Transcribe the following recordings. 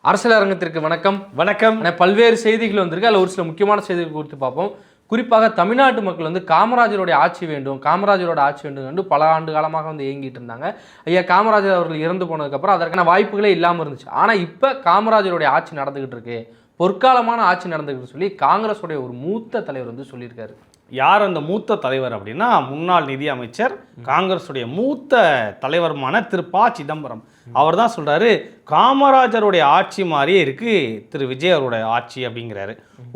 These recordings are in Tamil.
அரசியல் அரங்கத்திற்கு வணக்கம். வணக்கம். பல்வேறு செய்திகள் வந்திருக்கு. அதில் ஒரு சில முக்கியமான செய்திகள் குறித்து பார்ப்போம். குறிப்பாக தமிழ்நாட்டு மக்கள் காமராஜருடைய ஆட்சி வேண்டும், காமராஜரோட ஆட்சி வேண்டும் என்று பல ஆண்டு காலமாக இயங்கிட்டு இருந்தாங்க. ஐயா காமராஜர் அவர்கள் இறந்து போனதுக்கப்புறம் அதற்கான வாய்ப்புகளே இல்லாமல் இருந்துச்சு. ஆனால் இப்போ காமராஜருடைய ஆட்சி நடந்துகிட்டு இருக்கு, பொற்காலமான ஆட்சி நடந்துகிட்டு சொல்லி காங்கிரஸுடைய ஒரு மூத்த தலைவர் சொல்லியிருக்காரு. யார் அந்த மூத்த தலைவர் அப்படின்னா, முன்னாள் நிதி அமைச்சர், காங்கிரஸுடைய மூத்த தலைவருமான திரு ப. சிதம்பரம். அவர் தான் சொல்றாரு, காமராஜருடைய ஆட்சி மாதிரியே இருக்கு திரு விஜய் அவருடைய ஆட்சி அப்படிங்கிறாரு.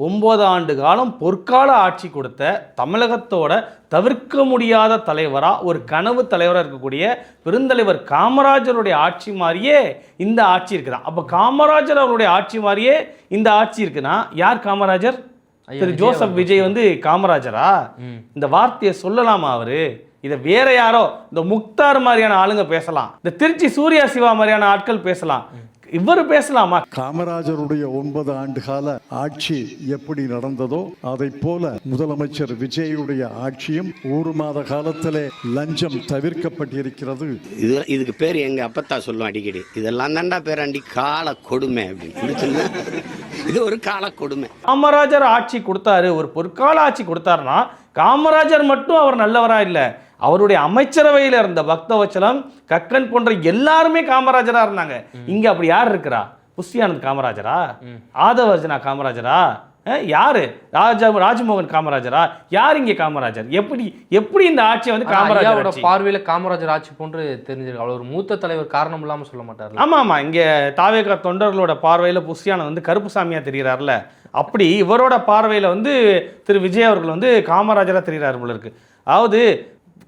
9 ஆண்டு காலம் பொற்கால ஆட்சி கொடுத்த தமிழகத்தோட தவிர்க்க முடியாத தலைவரா, ஒரு கனவு தலைவராக இருக்கக்கூடிய பெருந்தலைவர் காமராஜருடைய ஆட்சி மாதிரியே இந்த ஆட்சி இருக்குதான். அப்போ காமராஜர் அவருடைய ஆட்சி மாதிரியே இந்த ஆட்சி இருக்குன்னா யார் காமராஜர்? திரு ஜோசப் விஜய் காமராஜரா? இந்த வார்த்தையை சொல்லலாமா அவரு? இதை வேற யாரோ, இந்த முக்தார் மாதிரியான ஆளுங்க பேசலாம், இந்த திருச்சி சூர்யா சிவா மாதிரியான ஆட்கள் பேசலாம், இவர் பேசலாமா? காமராஜருடைய 9 ஆண்டு கால ஆட்சி எப்படி நடந்ததோ அதை போல முதலமைச்சர் விஜயுடைய ஆட்சியும் 1 மாத காலத்திலே லஞ்சம் தவிர்க்கப்பட்டிருக்கிறது. இதுக்கு பேர் எங்க அப்பத்தா சொல்லும் அடிக்கடி, இதெல்லாம் தாண்டா பேராண்டி கால கொடுமை அப்படின்னு. இது ஒரு கால கொடுமை. காமராஜர் ஆட்சி கொடுத்தாரு, ஒரு பொற்கால ஆட்சி கொடுத்தாருன்னா காமராஜர் மட்டும் அவர் நல்லவரா இல்லை, அவருடைய அமைச்சரவையில் இருந்த பக்தவச்சலம், கக்கன் போன்ற எல்லாருமே காமராஜரா இருந்தாங்க. இங்க அப்படி யார் இருக்கிறா? புஷ்யானந்த் காமராஜரா? ஆதவர்ஜனா காமராஜரா? யாரு? ராஜ்மோகன் காமராஜரா? யார் இங்கே காமராஜர்? எப்படி இந்த ஆட்சியை காமராஜரோட பார்வையில காமராஜர் ஆட்சி போன்று தெரிஞ்சிருக்கு. அவர் ஒரு மூத்த தலைவர் காரணம் இல்லாம சொல்ல மாட்டார். ஆமா, இங்க தாவேகா தொண்டர்களோட பார்வையில புஷ்யானந்த் கருப்புசாமியா தெரிகிறார்ல, அப்படி இவரோட பார்வையில திரு விஜய் அவர்கள் காமராஜரா தெரிகிறார் போல இருக்கு. அதாவது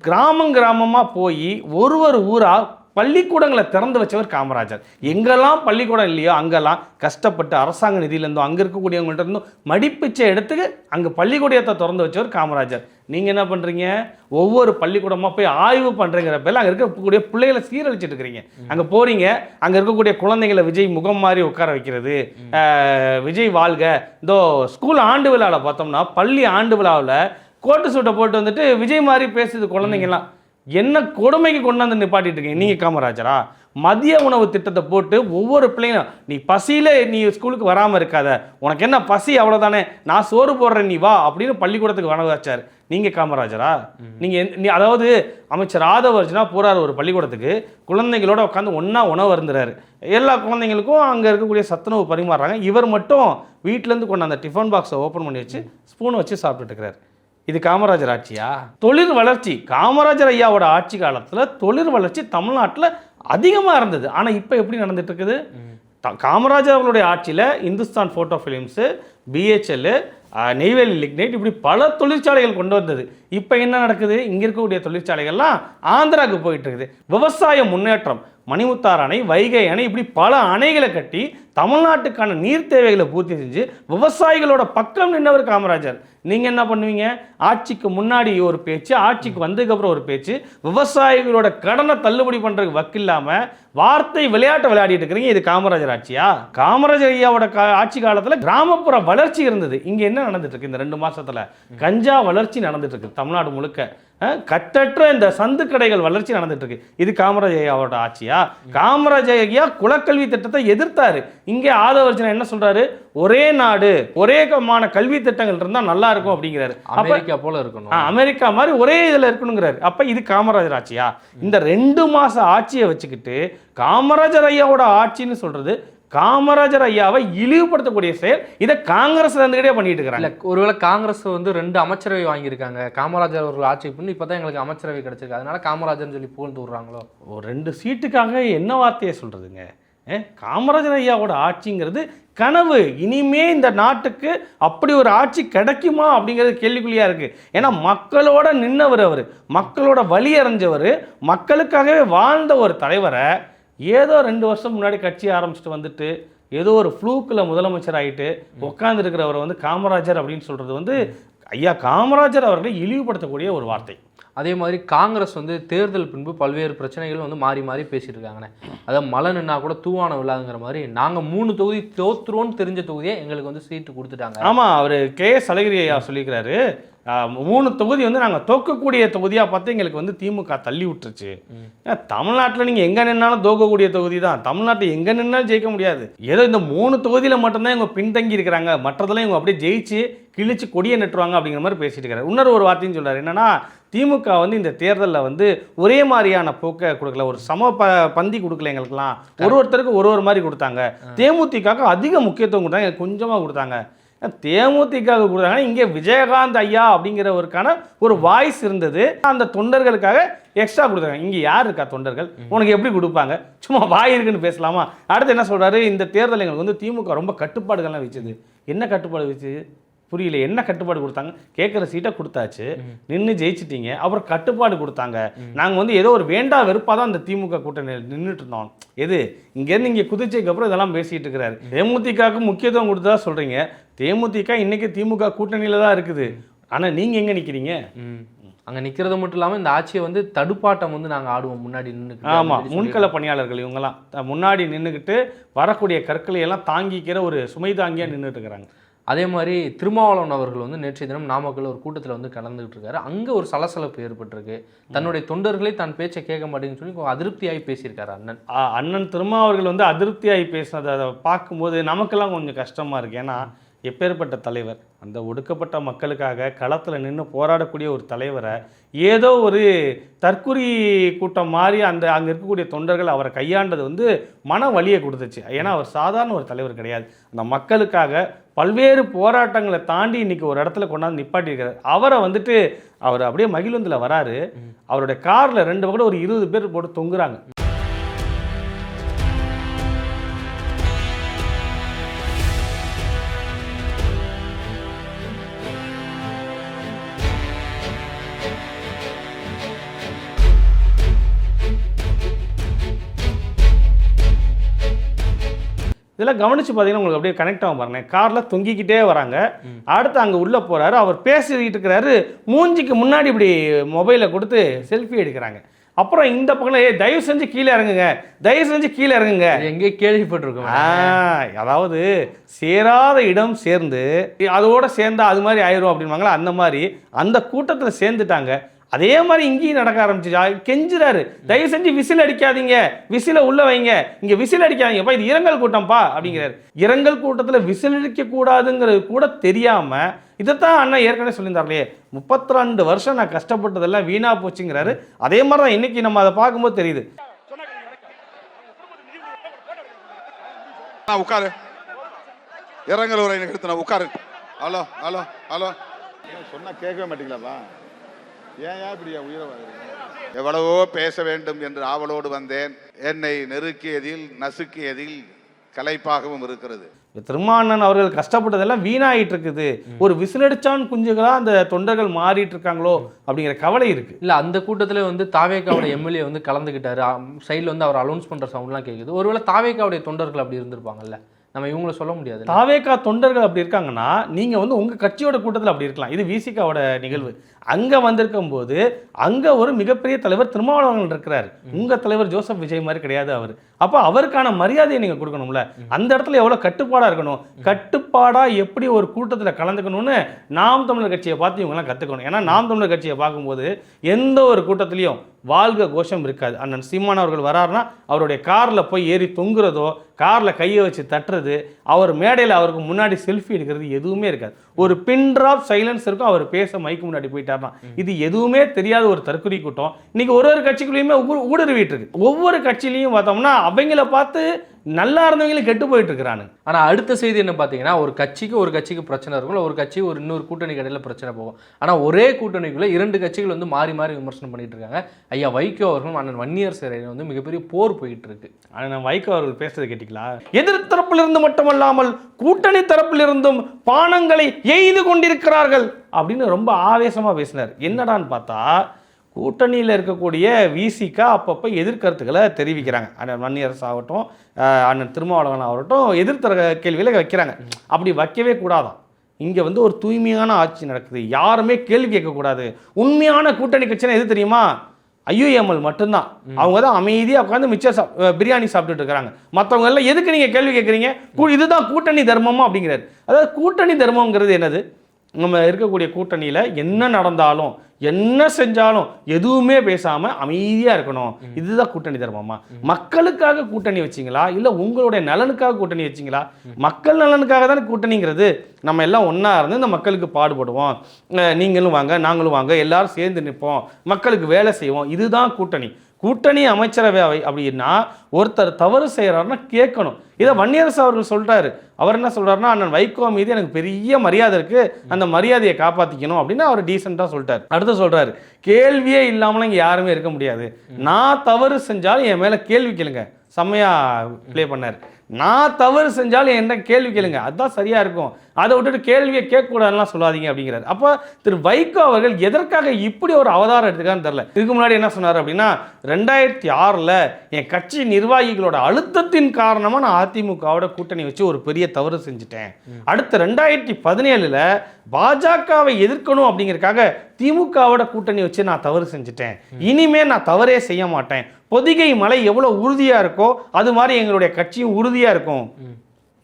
கிராமமாக போய் ஒரு ஊரா பள்ளிக்கூடங்களை திறந்து வச்சவர் காமராஜர். எங்கெல்லாம் பள்ளிக்கூடம் இல்லையோ அங்கெல்லாம் கஷ்டப்பட்டு அரசாங்க நிதியிலேருந்தும் அங்கே இருக்கக்கூடியவங்கள்ட்ட இருந்தும் மடிப்பிச்சை எடுத்து அங்கே பள்ளிக்கூடத்தை திறந்து வச்சவர் காமராஜர். நீங்கள் என்ன பண்ணுறீங்க? ஒவ்வொரு பள்ளிக்கூடமாக போய் ஆய்வு பண்ணுறங்கிற பேரில் அங்கே இருக்கக்கூடிய பிள்ளைகளை சீரழிச்சிட்டு இருக்கிறீங்க. அங்கே போகிறீங்க, அங்கே இருக்கக்கூடிய குழந்தைங்களை விஜய் முகம் மாதிரி உட்கார வைக்கிறது, விஜய் வாழ்க. இதோ ஸ்கூல் ஆண்டு விழாவில் பார்த்தோம்னா, பள்ளி ஆண்டு விழாவில் கோட்டு சூட்டை போட்டு விஜய் மாதிரி பேசுது குழந்தைங்கலாம். என்ன கொடுமைக்கு கொண்டாந்து நிப்பாட்டிட்டு இருக்கீங்க நீங்கள் காமராஜரா? மதிய உணவு திட்டத்தை போட்டு ஒவ்வொரு பிள்ளைங்களும், நீ பசியில நீ ஸ்கூலுக்கு வராமல் இருக்காத, உனக்கு என்ன பசி அவ்வளோதானே, நான் சோறு போடுறேன் நீ வா அப்படின்னு பள்ளிக்கூடத்துக்கு வர வச்சார். நீங்கள் காமராஜரா? நீங்கள் அதாவது அமைச்சர் ஆதவர்ஜனா போகிறார் ஒரு பள்ளிக்கூடத்துக்கு, குழந்தைங்களோட உட்காந்து ஒன்றா உணவு அருந்துறாரு. எல்லா குழந்தைங்களுக்கும் அங்கே இருக்கக்கூடிய சத்துணவு பரிமாறுறாங்க. இவர் மட்டும் வீட்டிலேருந்து கொண்டு அந்த டிஃபன் பாக்ஸை ஓப்பன் பண்ணி வச்சு ஸ்பூன் வச்சு சாப்பிட்டுட்டு இருக்கிறார். இது காமராஜர் ஆட்சியா? தொழில் வளர்ச்சி, காமராஜர் ஐயாவோட ஆட்சி காலத்தில் தொழில் வளர்ச்சி தமிழ்நாட்டில் அதிகமாக இருந்தது. ஆனால் இப்போ எப்படி நடந்துட்டு இருக்குது? காமராஜர் அவர்களுடைய ஆட்சியில் Hindustan photo films, BHL, Neyveli lignite, இப்படி பல தொழிற்சாலைகள் கொண்டு வந்தது. இப்போ என்ன நடக்குது? இங்கே இருக்கக்கூடிய தொழிற்சாலைகள்லாம் ஆந்திராவுக்கு போயிட்டு இருக்குது. விவசாய முன்னேற்றம், மணிமுத்தாறு அணை, வைகை அணை, இப்படி பல அணைகளை கட்டி தமிழ்நாட்டுக்கான நீர் தேவைகளை பூர்த்தி செஞ்சு விவசாயிகளோட பக்கம் நின்றவர் காமராஜர். நீங்கள் என்ன பண்ணுவீங்க? ஆட்சிக்கு முன்னாடி ஒரு பேச்சு, ஆட்சிக்கு வந்ததுக்கப்புறம் ஒரு பேச்சு, விவசாயிகளோட கடனை தள்ளுபடி பண்ணுறதுக்கு வக்கில்லாமல் வார்த்தை விளையாட்டை விளையாடிட்டு இருக்கிறீங்க. இது காமராஜர் ஆட்சியா? காமராஜர் ஐயாவோட ஆட்சி காலத்தில் கிராமப்புற வளர்ச்சி இருந்தது. இங்கே என்ன நடந்துட்டு இருக்கு? இந்த 2 மாசத்துல கஞ்சா வளர்ச்சி நடந்துட்டு இருக்கு தமிழ்நாடு முழுக்க. கட்டற்ற இந்த சந்து கடைகள் வளர்ச்சி நடந்துட்டு இருக்கு. இது காமராஜர் ஐயாவோட ஆட்சியா? காமராஜர் ஐயா குலக்கல்வி திட்டத்தை எதிர்த்தாரு. இங்கே ஆதவர்ஜனா என்ன சொல்றாரு? ஒரே நாடு ஒரே கல்வி திட்டங்கள் இருந்தா நல்லா இருக்கும் அப்படிங்கிறாரு. அமெரிக்கா போல இருக்கணும், அமெரிக்கா மாதிரி ஒரே இதுல இருக்கணுங்கிறாரு. அப்ப இது காமராஜர் ஆட்சியா? இந்த 2 மாச ஆட்சியை வச்சுக்கிட்டு காமராஜர் ஐயாவோட ஆட்சின்னு சொல்றது காமராஜர் ஐயாவை இழிவுபடுத்தக்கூடிய செயல். இதை காங்கிரஸ் இருந்துகிட்டே பண்ணிட்டு இருக்காங்க. ஒருவேளை காங்கிரஸ் 2 அமைச்சரவை வாங்கியிருக்காங்க, காமராஜர் அவர்கள் ஆட்சி பண்ணி இப்பதான் எங்களுக்கு அமைச்சரவை கிடைச்சிருக்கு, அதனால காமராஜர்னு சொல்லி புகழ்ந்து விடுறாங்களோ? ஒரு 2 சீட்டுக்காக என்ன வார்த்தையை சொல்றதுங்க? காமராஜர் ஐயாவோட ஆட்சிங்கிறது கனவு. இனிமே இந்த நாட்டுக்கு அப்படி ஒரு ஆட்சி கிடைக்குமா அப்படிங்கிறது கேள்விக்குள்ளியா இருக்கு. ஏன்னா மக்களோட நின்னவர், அவர் மக்களோட வழி அறிஞ்சவர், மக்களுக்காகவே வாழ்ந்த ஒரு தலைவரை ஏதோ 2 வருஷம் முன்னாடி கட்சி ஆரம்பிச்சுட்டு ஏதோ ஒரு ஃப்ளூக்கில் முதலமைச்சர் ஆகிட்டு உட்காந்துருக்கிறவர் காமராஜர் அப்படின்னு சொல்கிறது ஐயா காமராஜர் அவர்களை இழிவுபடுத்தக்கூடிய ஒரு வார்த்தை. அதே மாதிரி காங்கிரஸ் தேர்தல் பின்பு பல்வேறு பிரச்சனைகள் மாறி மாறி பேசிட்டு இருக்காங்கண்ணே. அதாவது மழை நின்னா கூட தூவானம் இல்லாதுங்கிற மாதிரி, நாங்கள் 3 தொகுதி தோத்துருவோன்னு தெரிஞ்ச தொகுதியை எங்களுக்கு சீட்டு கொடுத்துட்டாங்க. ஆமாம், அவர் KS அழகிரி ஐயா சொல்லியிருக்கிறாரு, 3 தொகுதி வந்து நாங்கள் தோக்கக்கூடிய தொகுதியாக பார்த்து எங்களுக்கு வந்து திமுக தள்ளி விட்டுருச்சு. தமிழ்நாட்டில் நீங்கள் எங்கே நின்னாலும் தோக்கக்கூடிய தொகுதி தான், தமிழ்நாட்டில் எங்கே நின்னாலும் ஜெயிக்க முடியாது. ஏதோ இந்த 3 தொகுதியில் மட்டும்தான் இவங்க பின்தங்கி இருக்கிறாங்க, மற்றதெல்லாம் இவங்க அப்படியே ஜெயிச்சு கிழிச்சு கொடியை நட்டுருவாங்க அப்படிங்கிற மாதிரி பேசிட்டு இருக்காரு. இன்னொரு வார்த்தையும் சொல்கிறார், என்னன்னா திமுக வந்து இந்த தேர்தலில் வந்து ஒரே மாதிரியான போக்கை கொடுக்கல, ஒரு பந்தி கொடுக்கல, எங்களுக்குலாம் ஒருத்தருக்கு ஒரு மாதிரி கொடுத்தாங்க. தேமுதிக அதிக முக்கியத்துவம் கொடுத்தாங்க, எனக்கு கொஞ்சமாக கொடுத்தாங்க. தேமுதிக கொடுத்தாங்கன்னா இங்கே விஜயகாந்த் ஐயா அப்படிங்கிறவருக்கான ஒரு வாய்ஸ் இருந்தது, அந்த தொண்டர்களுக்காக எக்ஸ்ட்ரா கொடுத்தாங்க. இங்கே யார் இருக்கா தொண்டர்கள், உனக்கு எப்படி கொடுப்பாங்க, சும்மா வாய் இருக்குன்னு பேசலாமா? அடுத்து என்ன சொல்கிறாரு, இந்த தேர்தல் எங்களுக்கு வந்து திமுக ரொம்ப கட்டுப்பாடுகள்லாம் வச்சுது. என்ன கட்டுப்பாடு வச்சு புரியல, என்ன கட்டுப்பாடு கொடுத்தாங்க? கேட்குற சீட்டை கொடுத்தாச்சு, நின்று ஜெயிச்சிட்டீங்க, அப்புறம் கட்டுப்பாடு கொடுத்தாங்க. நாங்கள் வந்து ஏதோ ஒரு வேண்டா வெறுப்பாக தான் அந்த திமுக கூட்டணி நின்றுட்டு இருந்தோம். எது இங்கேருந்து இங்கே குதிச்சதுக்கு அப்புறம் இதெல்லாம் பேசிகிட்டு இருக்கிறாரு. தேமுதிகவுக்கு முக்கியத்துவம் கொடுத்ததா சொல்கிறீங்க, தேமுதிக இன்றைக்கி திமுக கூட்டணியில் தான் இருக்குது, ஆனால் நீங்கள் எங்கே நிற்கிறீங்க? அங்கே நிற்கிறது மட்டும் இல்லாமல் இந்த ஆட்சியை வந்து தடுப்பாட்டம் வந்து நாங்கள் ஆடுவோம் முன்னாடி நின்று. ஆமாம், முன்கள பணியாளர்கள் இவங்கெல்லாம் முன்னாடி நின்றுக்கிட்டு வரக்கூடிய கற்களை எல்லாம் தாங்கிக்கிற ஒரு சுமை தாங்கியாக நின்றுட்டு இருக்கிறாங்க. அதே மாதிரி திருமாவளவன் அவர்கள் வந்து நேற்றைய தினம் நாமக்கல் ஒரு கூட்டத்தில் வந்து கலந்துகிட்டு இருக்காரு. அங்கே ஒரு சலசலப்பு ஏற்பட்டிருக்கு. தன்னுடைய தொண்டர்களே தன் பேச்சை கேட்க மாட்டேங்குன்னு சொல்லி அதிருப்தியாகி பேசியிருக்காரு அண்ணன் திருமாவர்கள் வந்து அதிருப்தியாகி பேசினதை பார்க்கும்போது நமக்கெல்லாம் கொஞ்சம் கஷ்டமாக இருக்குது. ஏன்னா எப்பேற்பட்ட தலைவர், அந்த ஒடுக்கப்பட்ட மக்களுக்காக களத்தில் நின்று போராடக்கூடிய ஒரு தலைவரை ஏதோ ஒரு தற்குறி கூட்டம் மாதிரி அங்கே இருக்கக்கூடிய தொண்டர்கள் அவரை கையாண்டது வந்து மன வலியை கொடுத்துச்சு. ஏன்னா அவர் சாதாரண ஒரு தலைவர் கிடையாது, அந்த மக்களுக்காக பல்வேறு போராட்டங்களை தாண்டி இன்றைக்கி ஒரு இடத்துல கொண்டாந்து நிப்பாட்டியிருக்கிறார். அவரை வந்துட்டு அவர் அப்படியே மகிழுந்தில் வராரு, அவருடைய காரில் 2 பக்கம் ஒரு 20 பேர் போட்டு தொங்குறாங்க. இதெல்லாம் கவனித்து பார்த்தீங்கன்னா உங்களுக்கு அப்படியே கனெக்ட் ஆகும் பாருங்க. காரில் தொங்கிக்கிட்டே வராங்க, அடுத்து அங்கே உள்ளே போகிறாரு, அவர் பேசிக்கிட்டு இருக்கிறாரு, மூஞ்சிக்கு முன்னாடி இப்படி மொபைலை கொடுத்து செல்ஃபி எடுக்கிறாங்க. அப்புறம் இந்த பக்கம் தயவு செஞ்சு கீழே இறங்குங்க, தயவு செஞ்சு கீழே இறங்குங்க, எங்கே கேள்விப்பட்டிருக்கோம். அதாவது சேராத இடம் சேர்ந்து அதோட சேர்ந்தா அது மாதிரி ஆயிரும் அப்படின்வாங்களா, அந்த மாதிரி அந்த கூட்டத்தில் சேர்ந்துட்டாங்க. அதே மாதிரி இங்கேயும் நடக்க ஆரம்பிச்சிச்சா, கெஞ்சுறாரு, தயவு செஞ்சு விசில் அடிக்காதீங்க, விசில உள்ள வைங்க, இங்க விசில் அடிக்காதீங்கப்பா, இது இரங்கல் கூட்டம்ப்பா அப்படிங்கிறாரு. இரங்கல் கூட்டத்தில் விசில் அடிக்க கூடாதுங்கிறது கூட தெரியாம இதைத்தான் அண்ணன் ஏற்கனவே சொல்லியிருந்தார்களே, 32 வருஷம் நான் கஷ்டப்பட்டதெல்லாம் வீணா போச்சுங்கிறாரு. அதே மாதிரி தான் இன்னைக்கு நம்ம அதை பார்க்கும்போது தெரியுது. உட்காரு, இரங்கல் உரை நிகழ்த்தின உட்காரு. ஹலோ ஹலோ ஹலோ சொன்னா கேட்கவே மாட்டீங்களாப்பா, ஏன் இப்படியா உயிரை வாங்குறீங்க? எவ்வளவோ பேச வேண்டும் என்று ஆவலோடு வந்தேன், என்னை நெருக்கியதில் நசுக்கியதில் கலைப்பாகவும் இருக்கிறது. திருமாவளவன் அவர்கள் கஷ்டப்பட்டதெல்லாம் வீணாயிட்டு இருக்குது. ஒரு விசிலடிச்சான் குஞ்சுகளா அந்த தொண்டர்கள் மாறிட்டு இருக்காங்களோ அப்படிங்கிற கவலை இருக்கு. இல்ல அந்த கூட்டத்தில் வந்து தாவேகாவோட எம்எல்ஏ வந்து கலந்துக்கிட்டாரு, சைடில் வந்து அவர் அலௌன்ஸ் பண்ற சவுண்ட்லாம் கேட்குது. ஒருவேளை தாவேகாவுடைய தொண்டர்கள் அப்படி இருந்திருப்பாங்கல்ல, நம்ம இவங்களை சொல்ல முடியாது. தாவேகா தொண்டர்கள் அப்படி இருக்காங்கன்னா நீங்க வந்து உங்க கட்சியோட கூட்டத்தில் அப்படி இருக்கலாம். இது விசிகாவோட நிகழ்வு. அங்க வந்திருக்கும் போது அங்க ஒரு மிகப்பெரிய தலைவர் திருமாவளவன் இருக்கிறார். உங்க தலைவர் ஜோசப் விஜய் மாதிரி கிடையாது அவர். அப்ப அவருக்கான மரியாதையை நீங்க கொடுக்கணும்ல. அந்த இடத்துல எவ்வளவு கட்டுப்பாடா இருக்கணும், கட்டுப்பாடா எப்படி ஒரு கூட்டத்தில் கலந்துக்கணும்னு நாம் தமிழர் கட்சியை பார்த்து இவங்கெல்லாம் கத்துக்கணும். ஏன்னா நாம் தமிழர் கட்சியை பார்க்கும்போது எந்த ஒரு கூட்டத்திலையும் வாழ்க கோஷம் இருக்காது. அண்ணன் சீமான் அவர்கள் வராருன்னா அவருடைய காரில் போய் ஏறி தொங்குறதோ, காரில் கையை வச்சு தட்டுறது, அவர் மேடையில் அவருக்கு முன்னாடி செல்ஃபி எடுக்கிறது எதுவுமே இருக்காது. ஒரு பின் ட்ராப் சைலன்ஸ் இருக்கும். அவர் பேச மைக்கு முன்னாடி போயிட்டார்னா இது எதுவுமே தெரியாத ஒரு தற்குறி கூட்டம் இன்னைக்கு ஒரு கட்சிக்குள்ளேயுமே ஊடுருவிட்டு இருக்கு. ஒவ்வொரு கட்சியிலையும் பார்த்தோம்னா அவங்கள பார்த்து நல்லா இருந்தவங்களும் கெட்டு போயிட்டு இருக்கிறானு. ஆனால் அடுத்த செய்தி என்ன பார்த்தீங்கன்னா, ஒரு கட்சிக்கு பிரச்சனை இருக்கும், ஒரு கட்சி ஒரு இன்னொரு கூட்டணி கடையில் பிரச்சனை போகும். ஆனால் ஒரே கூட்டணிக்குள்ளே 2 கட்சிகள் வந்து மாறி மாறி விமர்சனம் பண்ணிட்டு இருக்காங்க. ஐயா வைகோ அவர்களும் அண்ணன் வன்னியர் சிறையில் வந்து மிகப்பெரிய போர் போயிட்டு இருக்கு. அண்ணன் வைகோ அவர்கள் பேசுறது கேட்டீங்களா? எதிர் தரப்பிலிருந்து மட்டுமல்லாமல் கூட்டணி தரப்பிலிருந்தும் பானங்களை எய்து கொண்டிருக்கிறார்கள் அப்படின்னு ரொம்ப ஆவேசமாக பேசினார். என்னடான்னு பார்த்தா கூட்டணியில் இருக்கக்கூடிய விசிகா அப்பப்போ எதிர்கருத்துக்களை தெரிவிக்கிறாங்க. அண்ணன் வன்னியரசு ஆகட்டும், அண்ணன் திருமாவளவன் ஆகட்டும், எதிர்த்தர கேள்வியில் வைக்கிறாங்க. அப்படி வைக்கவே கூடாதான். இங்கே வந்து ஒரு தூய்மையான ஆட்சி நடக்குது, யாருமே கேள்வி கேட்கக்கூடாது. உண்மையான கூட்டணி கட்சினா எது தெரியுமா? IUML மட்டும்தான். அவங்க தான் அமைதியாக உட்காந்து மிச்சம் பிரியாணி சாப்பிட்டுட்டு இருக்கிறாங்க. மற்றவங்க எல்லாம் எதுக்கு நீங்கள் கேள்வி கேட்குறீங்க? இதுதான் கூட்டணி தர்மமா அப்படிங்கிறாரு. அதாவது கூட்டணி தர்மங்கிறது என்னது? நம்ம இருக்கக்கூடிய கூட்டணியில் என்ன நடந்தாலும் என்ன செஞ்சாலும் எதுவுமே பேசாமல் அமைதியாக இருக்கணும். இதுதான் கூட்டணி தர்மமா? மக்களுக்காக கூட்டணி வச்சிங்களா இல்லை உங்களுடைய நலனுக்காக கூட்டணி வச்சிங்களா? மக்கள் நலனுக்காக தானே கூட்டணிங்கிறது. நம்ம எல்லாம் ஒன்றா இருந்து இந்த மக்களுக்கு பாடுபடுவோம், நீங்களும் வாங்க நாங்களும் வாங்க, எல்லாரும் சேர்ந்து நிற்போம், மக்களுக்கு வேலை செய்வோம், இதுதான் கூட்டணி. கூட்டணி அமைச்சரவை அப்படின்னா ஒருத்தர் தவறு செய்கிறாருன்னா கேட்கணும். இதை வன்னியரசு அவர்கள் சொல்கிறாரு. அவர் என்ன சொல்கிறாருன்னா, அண்ணன் வைகோ மீது எனக்கு பெரிய மரியாதை இருக்குது, அந்த மரியாதையை காப்பாற்றிக்கணும் அப்படின்னு அவர் டீசெண்டாக சொல்லிட்டார். அடுத்து சொல்கிறாரு, கேள்வியே இல்லாமலாம் இங்கே யாருமே இருக்க முடியாது. நான் தவறு செஞ்சாலும் என் மேலே கேள்வி கேளுங்க. செம்மையாக ப்ளே பண்ணார். நான் தவறு செஞ்சாலும் என்ன கேள்வி கேளுங்க, அதுதான் சரியா இருக்கும். அதை விட்டுட்டு கேள்வியை கேட்கக்கூடாதுலாம் சொல்லாதீங்க அப்படிங்கிறார். அப்போ திரு வைகோ அவர்கள் எதற்காக இப்படி ஒரு அவதாரம் எடுத்துக்கான்னு தெரியல. இதுக்கு முன்னாடி என்ன சொன்னார் அப்படின்னா, 2006 என் கட்சி நிர்வாகிகளோட அழுத்தத்தின் காரணமாக நான் அதிமுகவோட கூட்டணி வச்சு ஒரு பெரிய தவறு செஞ்சுட்டேன். அடுத்த 2017 பாஜகவை எதிர்க்கணும் அப்படிங்கிறதுக்காக திமுகவோட கூட்டணி வச்சு நான் தவறு செஞ்சுட்டேன். இனிமே நான் தவறே செய்ய மாட்டேன். பொதிகை மலை எவ்வளோ உறுதியாக இருக்கோ அது மாதிரி எங்களுடைய கட்சியும் உறுதியாக இருக்கும்.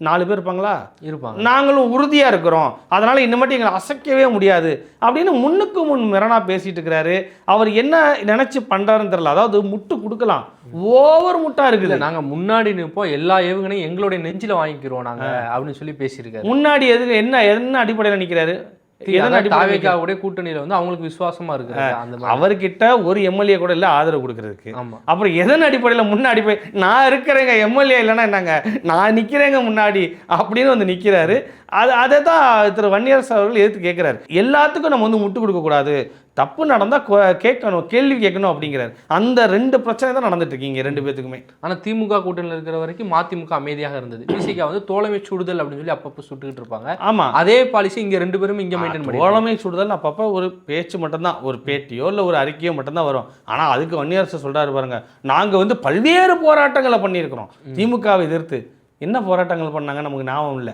4 பேர் இருப்பாங்களா? இருப்பாங்க. நாங்களும் உறுதியாக இருக்கிறோம், அதனால் இன்னும் எங்களை அசைக்கவே முடியாது அப்படின்னு முன்னுக்கு முன் மிரணா பேசிட்டு இருக்கிறாரு. அவர் என்ன நினச்சி பண்ணுறாருன்னு தெரியல. அதாவது முட்டு கொடுக்கலாம், ஓவர் முட்டா இருக்குது. நாங்கள் முன்னாடி நிற்போம், எல்லா ஏவுகணையும் எங்களுடைய நெஞ்சில் வாங்கிக்கிறோம் நாங்கள் அப்படின்னு சொல்லி பேசியிருக்காரு. முன்னாடி எதுக்கு என்ன அடிப்படையில் நிற்கிறாரு? கூட்டணியில வந்து அவங்களுக்கு விசுவாசமா இருக்கு. அவர்கிட்ட ஒரு எம்எல்ஏ கூட இல்ல ஆதரவு கொடுக்கறதுக்கு. அப்புறம் எதன் அடிப்படையில முன்னாடி போய் நான் இருக்கிறேங்க, எம்எல்ஏ இல்லைன்னா என்னங்க நான் நிக்கிறேங்க முன்னாடி அப்படின்னு வந்து நிக்கிறாரு. அதை தான் திரு வன்னியரசு அவர்கள் எதிர்த்து கேட்கிறாரு. எல்லாத்துக்கும் நம்ம வந்து முட்டு கொடுக்க கூடாது, தப்பு நடந்தா கேட்கணும், கேள்வி கேட்கணும் அப்படிங்கிறார். அந்த 2 பிரச்சனை தான் நடந்துட்டு இருக்கீங்க 2 பேத்துக்குமே. ஆனா திமுக கூட்டணியில் இருக்கிற வரைக்கும் மதிமுக அமைதியாக இருந்தது. பிசிகா வந்து தோழமை சுடுதல் அப்படின்னு சொல்லி அப்பப்போ சுட்டுக்கிட்டு இருப்பாங்க. ஆமா, அதே பாலிசி இங்க 2 பேரும் இங்க மெயின்டைன் பண்ணி. தோழமை சுடுதல் அப்பப்போ ஒரு பேச்சு மட்டும்தான், ஒரு பேட்டியோ இல்லை ஒரு அறிக்கையோ மட்டும்தான் வரும். ஆனா அதுக்கு வன்னியரசு சொல்றாரு பாருங்க, நாங்க வந்து பல்வேறு போராட்டங்களை பண்ணியிருக்கிறோம் திமுகவை எதிர்த்து. என்ன போராட்டங்கள் பண்ணாங்க நமக்கு ஞாபகம் இல்லை.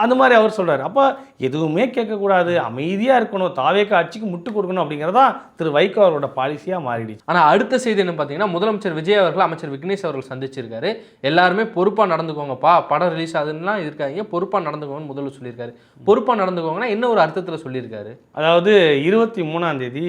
அந்த மாதிரி அவர் சொல்றாரு. அப்போ எதுவுமே கேட்கக்கூடாது, அமைதியாக இருக்கணும், தாவேக ஆட்சிக்கு முட்டு கொடுக்கணும் அப்படிங்கிறதா திரு வைகோ அவரோட பாலிசியாக மாறிடுச்சு. ஆனால் அடுத்த செய்தி என்ன பார்த்தீங்கன்னா, முதலமைச்சர் விஜய் அவர்கள் அமைச்சர் விக்னேஷ் அவர்கள் சந்திச்சிருக்காரு. எல்லாருமே பொறுப்பாக நடந்துக்கோங்கப்பா, படம் ரிலீஸ் ஆகுதுன்னா இருக்காங்க, பொறுப்பாக நடந்துக்கோங்கன்னு முதல்வர் சொல்லியிருக்காரு. பொறுப்பாக நடந்துக்கோங்கன்னா என்ன ஒரு அர்த்தத்தில் சொல்லியிருக்காரு? அதாவது 23ஆம் தேதி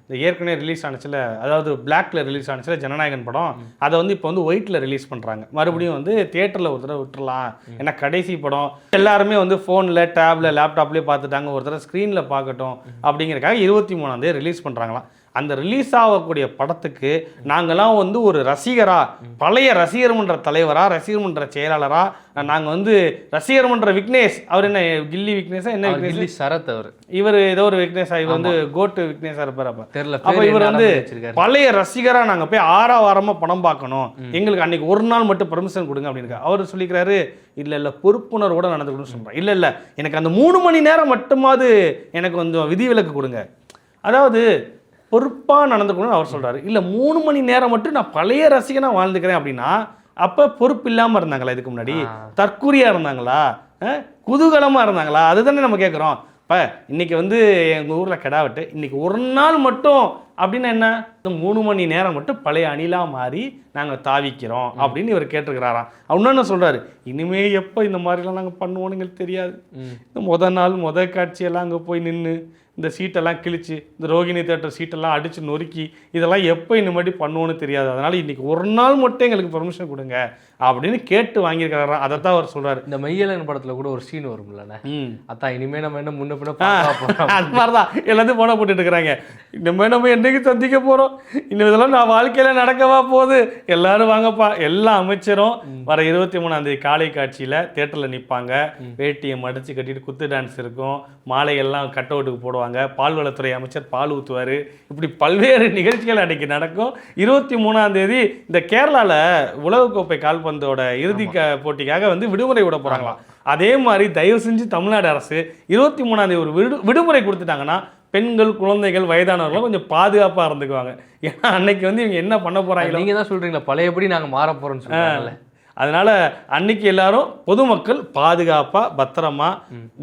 இந்த ஏற்கனவே ரிலீஸ் ஆனிச்சில், அதாவது பிளாக்ல ரிலீஸ் ஆனிச்சில் ஜனநாயகன் படம், அதை வந்து இப்போ வந்து ஒயிட்டில் ரிலீஸ் பண்ணுறாங்க. மறுபடியும் வந்து தியேட்டரில் ஒரு தடவை விட்டுறலாம், ஏன்னா கடைசி படம் எல்லாருமே வந்து ஃபோனில் டேப்ல லேப்டாப்லேயே பார்த்துட்டாங்க, ஒரு தடவை ஸ்க்ரீனில் பார்க்கட்டும் அப்படிங்கிறக்காக 23ஆம் தேதி ரிலீஸ் பண்ணுறாங்களாம். அந்த ரிலீஸ் ஆகக்கூடிய படத்துக்கு நாங்கள்லாம் வந்து ஒரு ரசிகரா, பழைய ரசிகர் மன்ற தலைவரா, ரசிகர் மன்ற செயலாளரா, நாங்கள் வந்து ரசிகர் மன்ற விக்னேஷ், அவர் என்ன கில்லி விக்னேஷா என்ன விக்னேஷ் சரத், அவர் இவர் ஏதோ ஒரு விக்னேஷா, இவர் வந்து கோட்டு விக்னேஷா இருப்பார். அப்போ இவர் வந்து பழைய ரசிகரா நாங்கள் போய் ஆரவாரமாக படம் பார்க்கணும், எங்களுக்கு அன்னைக்கு ஒரு நாள் மட்டும் பெர்மிஷன் கொடுங்க அப்படின்னு அவர் சொல்லிக்கிறாரு. இல்லை பொறுப்புணர்வோட நடந்துக்கணும்னு சொல்கிறேன். இல்லை எனக்கு அந்த 3 மணி நேரம் மட்டுமாவது எனக்கு கொஞ்சம் விதிவிலக்கு கொடுங்க, அதாவது பொறுப்பாக நடந்துக்கணும்னு அவர் சொல்கிறாரு. இல்லை 3 மணி நேரம் மட்டும் நான் பழைய ரசிகனாக வாழ்ந்துக்கிறேன் அப்படின்னா அப்போ பொறுப்பு இல்லாமல் இருந்தாங்களா? இதுக்கு முன்னாடி தற்கூரியாக இருந்தாங்களா? குதூகலமாக இருந்தாங்களா? அதுதானே நம்ம கேட்குறோம். இப்போ இன்றைக்கி வந்து எங்கள் ஊரில் கிடாவிட்டு இன்றைக்கி ஒரு நாள் மட்டும் அப்படின்னா என்ன, 3 மணி நேரம் மட்டும் பழைய அணிலாக மாறி நாங்கள் தாவிக்கிறோம் அப்படின்னு இவர் கேட்டிருக்கிறாராம். இன்னொன்று சொல்கிறாரு, இனிமே எப்போ இந்த மாதிரிலாம் நாங்கள் பண்ணுவோன்னு எங்களுக்கு தெரியாது. இந்த நாள் காட்சியெல்லாம் அங்கே போய் நின்று இந்த சீட்டெல்லாம் கிழிச்சு, இந்த ரோகிணி தேட்டர் சீட்டெல்லாம் அடித்து நொறுக்கி இதெல்லாம் எப்போ இனிமேட்டு பண்ணுவோன்னு தெரியாது, அதனால் இன்றைக்கி ஒரு நாள் மட்டும் எங்களுக்கு பெர்மிஷன் கொடுங்க அப்படின்னு கேட்டு வாங்கியிருக்கிறாரா. அதை தான் அவர் சொல்கிறார். இந்த மையலன் படத்தில் கூட ஒரு சீன் வரும்லண்ணே, அதான் இனிமேல் நம்ம என்ன முன்ன பின்ன அது மாதிரி தான் எல்லாத்தையும் போன போட்டுட்டு இருக்கிறாங்க. நம்ம என்னைக்கு சந்திக்க போகிறோம், இன்னும் இதெல்லாம் நான் வாழ்க்கையில் நடக்கவா போகுது, எல்லாரும் வாங்கப்பா. எல்லா அமைச்சரும் வர 23ஆம் தேதி காலை காட்சியில் தேட்டரில் நிற்பாங்க, வேட்டியை மடித்து கட்டிட்டு குத்து டான்ஸ் இருக்கும், மாலையெல்லாம் கட் அவுட்டுக்கு போடுவாங்க, பால்வளத்துறை அமைச்சர் பால் ஊற்றுவார், இப்படி பல்வேறு நிகழ்ச்சிகள் அன்றைக்கி நடக்கும். 23ஆம் தேதி இந்த கேரளாவில் உலகக்கோப்பை கால்பந்தோட இறுதி போட்டிக்காக வந்து விடுமுறை விட போகிறாங்களாம். அதே மாதிரி தயவு செஞ்சு தமிழ்நாடு அரசு 23ஆம் தேதி ஒரு விடுமுறை கொடுத்துட்டாங்கன்னா பெண்கள், குழந்தைகள், வயதானவர்களும் கொஞ்சம் பாதுகாப்பாக இருந்துக்குவாங்க. ஏன்னா அன்னைக்கு வந்து இவங்க என்ன பண்ண போகிறாங்க, நீங்கள் தான் சொல்கிறீங்களா பழையபடி நாங்கள் மாற போகிறோம்னு சொல்லுவாங்கல்ல. அதனால் அன்னைக்கு எல்லாரும் பொதுமக்கள் பாதுகாப்பாக பத்திரமா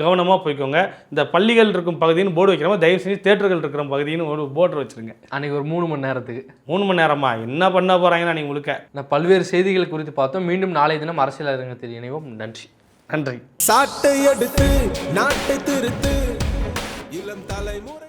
கவனமாக போய்க்கோங்க. இந்த பள்ளிகள் இருக்கும் பகுதின்னு போர்டு வைக்கிறோம், தயவு செஞ்சு தேட்டர்கள் இருக்கிற பகுதின்னு ஒரு போர்டு வச்சுருங்க. அன்றைக்கி ஒரு 3 மணி நேரத்துக்கு 3 மணி நேரமா என்ன பண்ண போகிறாங்கன்னா நீங்கள் முழுக்க. நான் பல்வேறு செய்திகள் குறித்து பார்த்தோம். மீண்டும் நாளைய தினம் அரசியல் அரங்கத்தில் இணைவோம். நன்றி. நன்றி. சாட்டை எடுத்து நாட்டை திருத்து, இளம் தலைமுறை